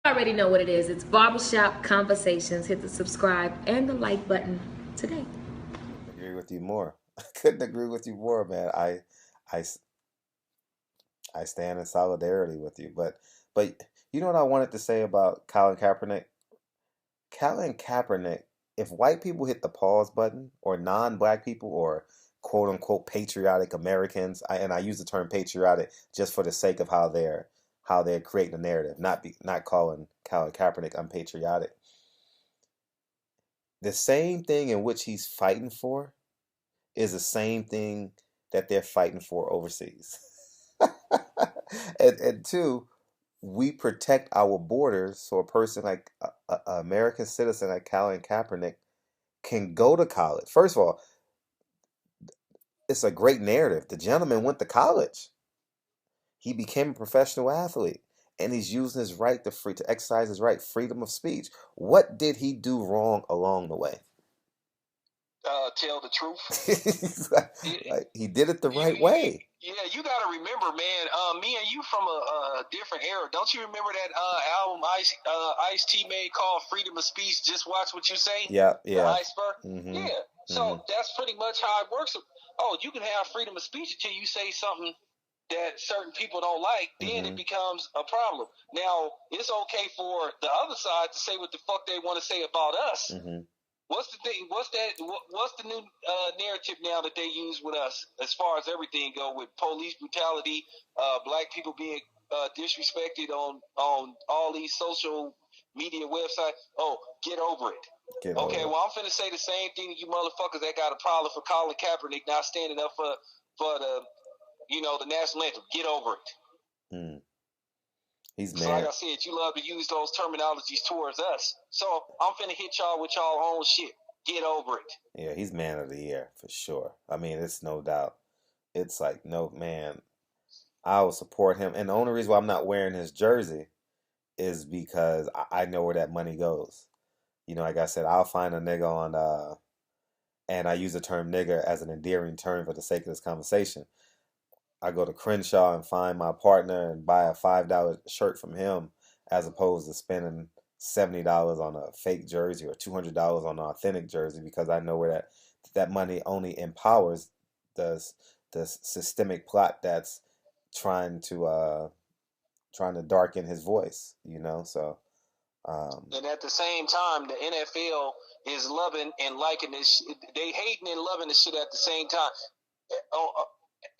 Already know what it is. It's Barbershop Conversations. Hit the subscribe and the like button today. Agree with you more. I couldn't agree with you more, man. I, I stand in solidarity with you. But you know what I wanted to say about Colin Kaepernick? Colin Kaepernick, if white people hit the pause button, or non-black people, or quote unquote patriotic Americans, and I use the term patriotic just for the sake of how they're creating a narrative, not calling Colin Kaepernick unpatriotic. The same thing in which he's fighting for is the same thing that they're fighting for overseas. And two, we protect our borders so a person like a American citizen like Colin Kaepernick can go to college. First of all, it's a great narrative. The gentleman went to college. He became a professional athlete, and he's using his right to exercise his right, freedom of speech. What did he do wrong along the way? Tell the truth. Like, he did it the right way. Yeah, you got to remember, man. Me and you from a different era. Don't you remember that album Ice-T made called "Freedom of Speech"? Just watch what you say. Yeah. The iceberg. Mm-hmm. Yeah. So that's pretty much how it works. Oh, you can have freedom of speech until you say something that certain people don't like. Then it becomes a problem. Now it's okay for the other side to say what the fuck they want to say about us. What's the thing? What's the new narrative now that they use with us as far as everything go with police brutality, black people being disrespected on all these social media websites? Oh, get over it. Okay, well I'm finna say the same thing to you motherfuckers that got a problem for Colin Kaepernick not standing up for the the national anthem. Get over it. He's mad. So like I said, you love to use those terminologies towards us. So I'm finna hit y'all with y'all own shit. Get over it. Yeah, he's man of the year for sure. I mean, it's no doubt. It's like, no, man, I will support him. And the only reason why I'm not wearing his jersey is because I know where that money goes. Like I said, I'll find a nigga on, and I use the term nigga as an endearing term for the sake of this conversation. I go to Crenshaw and find my partner and buy a $5 shirt from him, as opposed to spending $70 on a fake jersey or $200 on an authentic jersey, because I know where that money only empowers the systemic plot that's trying to darken his voice. So. And at the same time, the NFL is loving and liking this. They hating and loving this shit at the same time.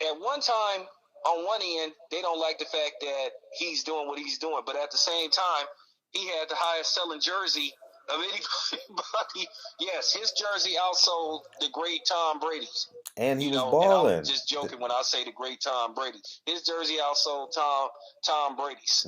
At one time, on one end, they don't like the fact that he's doing what he's doing, but at the same time, he had the highest selling jersey of anybody. Yes, his jersey outsold the great Tom Brady's. And he was balling. And I'm just joking when I say the great Tom Brady. His jersey outsold Tom Brady's.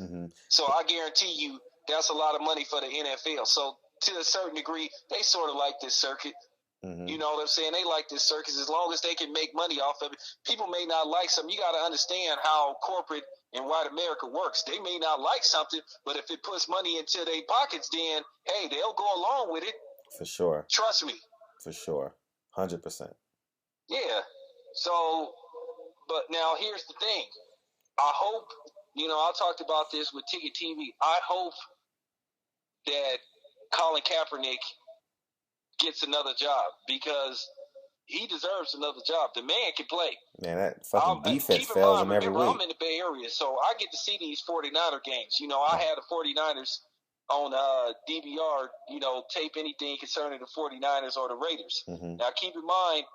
So I guarantee you that's a lot of money for the NFL. So to a certain degree, they sort of like this circuit. You know what I'm saying? They like this circus as long as they can make money off of it. People may not like something. You got to understand how corporate and white America works. They may not like something, but if it puts money into their pockets, then, hey, they'll go along with it. For sure. Trust me. For sure. 100%. Yeah. So, but now here's the thing. I hope, I talked about this with Ticket TV. I hope that Colin Kaepernick gets another job, because he deserves another job. The man can play. Man, that fucking defense fails him every week. I'm in the Bay Area, so I get to see these 49er games. I had the 49ers on DVR, tape anything concerning the 49ers or the Raiders. Now, keep in mind,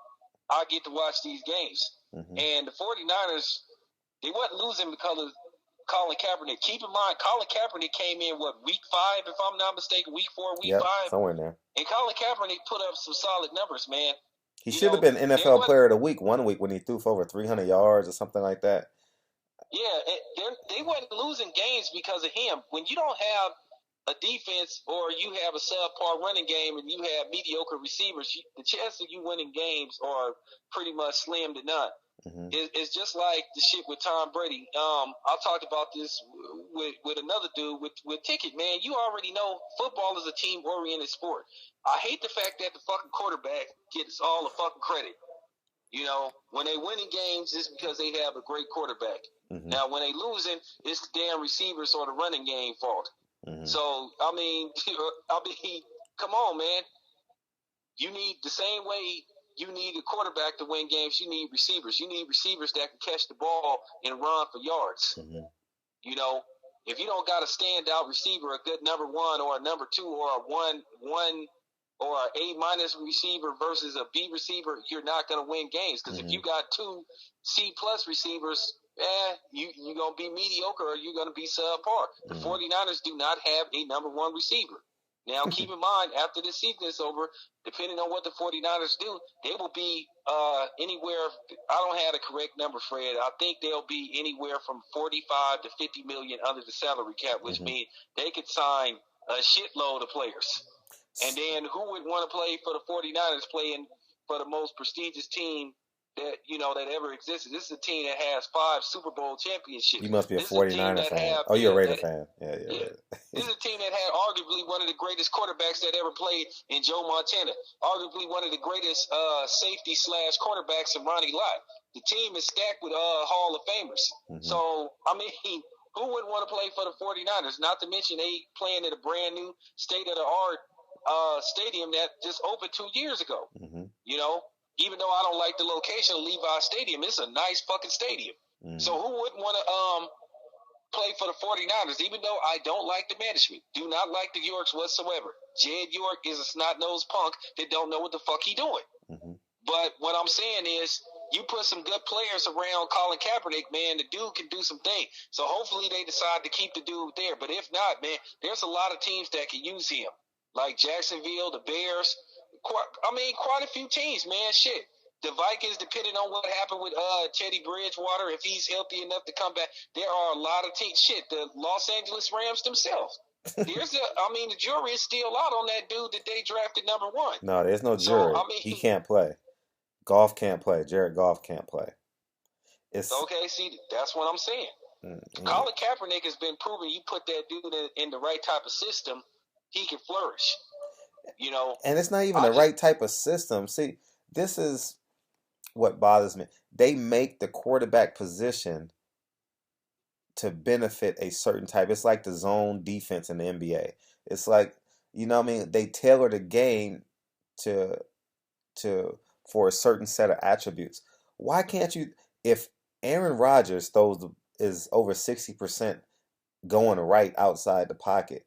I get to watch these games. And the 49ers, they wasn't losing because of Colin Kaepernick. Keep in mind, Colin Kaepernick came in, week 5, if I'm not mistaken, week 4, week 5? Somewhere in there. And Colin Kaepernick put up some solid numbers, man. He should have been NFL Player of the Week one week when he threw for over 300 yards or something like that. Yeah, they wasn't losing games because of him. When you don't have a defense, or you have a subpar running game and you have mediocre receivers, the chance of you winning games are pretty much slim to none. It's just like the shit with Tom Brady. I talked about this with another dude with Ticket, man. You already know football is a team-oriented sport. I hate the fact that the fucking quarterback gets all the fucking credit. When they winning games, it's because they have a great quarterback. Now, when they losing, it's the damn receivers or the running game fault. Mm-hmm. So I mean, come on, man. You need the same way you need a quarterback to win games. You need receivers. You need receivers that can catch the ball and run for yards. Mm-hmm. You know, if you don't got a standout receiver, a good number one or a number two or a one or an A- receiver versus a B receiver, you're not going to win games. Because if you got two C+ receivers, you're going to be mediocre or you're going to be subpar. The 49ers do not have a number one receiver. Now, keep in mind, after this season is over, depending on what the 49ers do, they will be anywhere. I don't have the correct number, Fred. I think they'll be anywhere from 45 to 50 million under the salary cap, which means they could sign a shitload of players. And then who would want to play for the 49ers playing for the most prestigious team that that ever existed? This is a team that has 5 Super Bowl championships. You must be a 49er fan. You're a Raider fan. Yeah. This is a team that had arguably one of the greatest quarterbacks that ever played in Joe Montana. Arguably one of the greatest safety/cornerbacks in Ronnie Lott. The team is stacked with Hall of Famers. So, I mean, who wouldn't want to play for the 49ers? Not to mention they playing at a brand new state-of-the-art stadium that just opened 2 years ago. Even though I don't like the location of Levi Stadium, it's a nice fucking stadium. So who wouldn't want to play for the 49ers, even though I don't like the management? Do not like the Yorks whatsoever. Jed York is a snot-nosed punk that don't know what the fuck he doing. But what I'm saying is, you put some good players around Colin Kaepernick, man, the dude can do some things. So hopefully they decide to keep the dude there. But if not, man, there's a lot of teams that can use him. Like Jacksonville, the Bears, quite a few teams, man. Shit. The Vikings, depending on what happened with Teddy Bridgewater, if he's healthy enough to come back, there are a lot of teams. Shit, the Los Angeles Rams themselves. The jury is still out on that dude that they drafted number 1. No, there's no jury. He can't play. Goff can't play. Jared Goff can't play. Okay, see, that's what I'm saying. Colin Kaepernick has been proven you put that dude in the right type of system, he can flourish. And it's not even the right type of system. See, this is what bothers me. They make the quarterback position to benefit a certain type. It's like the zone defense in the NBA. It's like, they tailor the game for a certain set of attributes. Why can't you, if Aaron Rodgers is over 60% going right outside the pocket,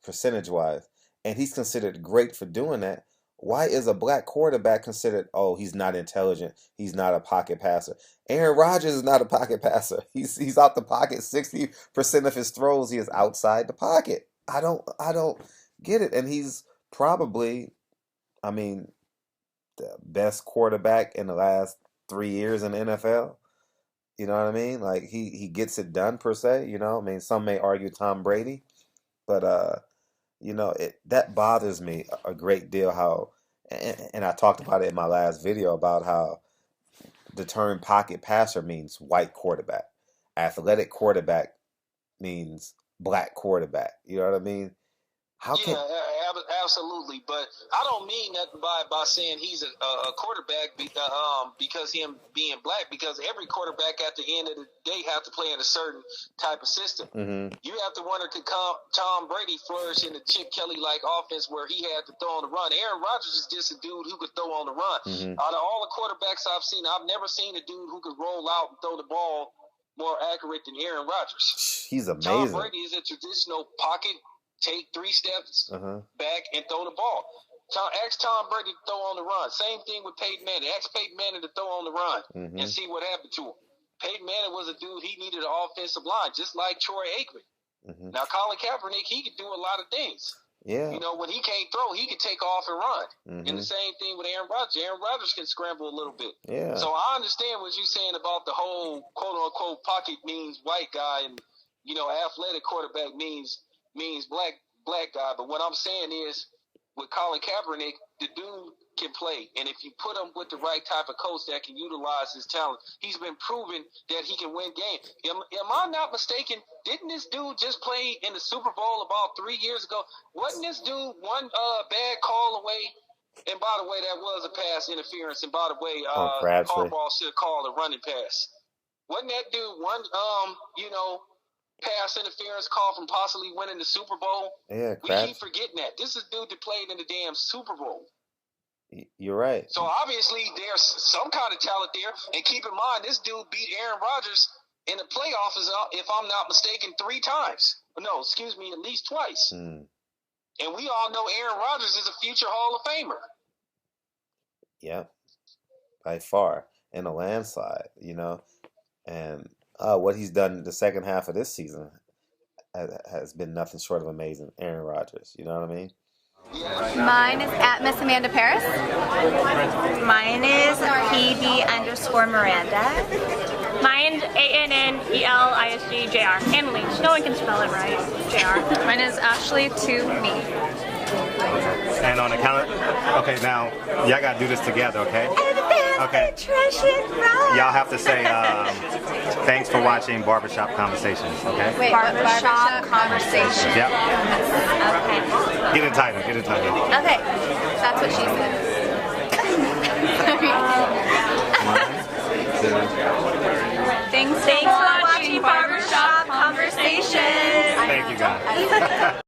percentage-wise, and he's considered great for doing that, why is a black quarterback considered, he's not intelligent, he's not a pocket passer? Aaron Rodgers is not a pocket passer. He's out the pocket. 60% of his throws, he is outside the pocket. I don't get it. And he's probably, the best quarterback in the last 3 years in the NFL. You know what I mean? Like, he gets it done, per se. Some may argue Tom Brady, but that bothers me a great deal. How, and I talked about it in my last video about how the term pocket passer means white quarterback, athletic quarterback means black quarterback. You know what I mean? Absolutely. But I don't mean that by saying he's a quarterback because him being black, because every quarterback at the end of the day have to play in a certain type of system. You have to wonder, could Tom Brady flourish in the Chip Kelly-like offense where he had to throw on the run? Aaron Rodgers is just a dude who could throw on the run. Out of all the quarterbacks I've seen, I've never seen a dude who could roll out and throw the ball more accurate than Aaron Rodgers. He's amazing. Tom Brady is a traditional pocket, take 3 steps back and throw the ball. Ask Tom Brady to throw on the run. Same thing with Peyton Manning. Ask Peyton Manning to throw on the run and see what happened to him. Peyton Manning was a dude, he needed an offensive line, just like Troy Aikman. Now, Colin Kaepernick, he could do a lot of things. Yeah. When he can't throw, he could take off and run. And the same thing with Aaron Rodgers. Aaron Rodgers can scramble a little bit. Yeah. So I understand what you're saying about the whole quote-unquote pocket means white guy and, athletic quarterback means black guy. But what I'm saying is, with Colin Kaepernick, the dude can play. And if you put him with the right type of coach that can utilize his talent, he's been proven that he can win games. Am I not mistaken? Didn't this dude just play in the Super Bowl about 3 years ago? Wasn't this dude one bad call away? And by the way, that was a pass interference. And by the way, Harbaugh should have called a running pass. Wasn't that dude one, pass interference call from possibly winning the Super Bowl. Yeah, we keep forgetting that. This is a dude that played in the damn Super Bowl. You're right. So obviously there's some kind of talent there. And keep in mind, this dude beat Aaron Rodgers in the playoffs, if I'm not mistaken, 3 times. No, excuse me, at least twice. And we all know Aaron Rodgers is a future Hall of Famer. Yep. By far. In a landslide, you know. And what he's done the second half of this season has been nothing short of amazing. Aaron Rodgers, you know what I mean? Mine is at Miss Amanda Paris. Mine is PB_Miranda. Mine's ANNELISGJR. Emily. No one can spell it right. JR. Mine is Ashley to me. And on the count, okay, now y'all gotta do this together, okay? Okay. Y'all have to say thanks for watching Barbershop Conversations, okay? Wait, Barbershop Conversations. Yep. Okay. Get it titled, get it titled. Okay, that's what she said. Thanks for watching Barbershop Conversations. Thank you guys.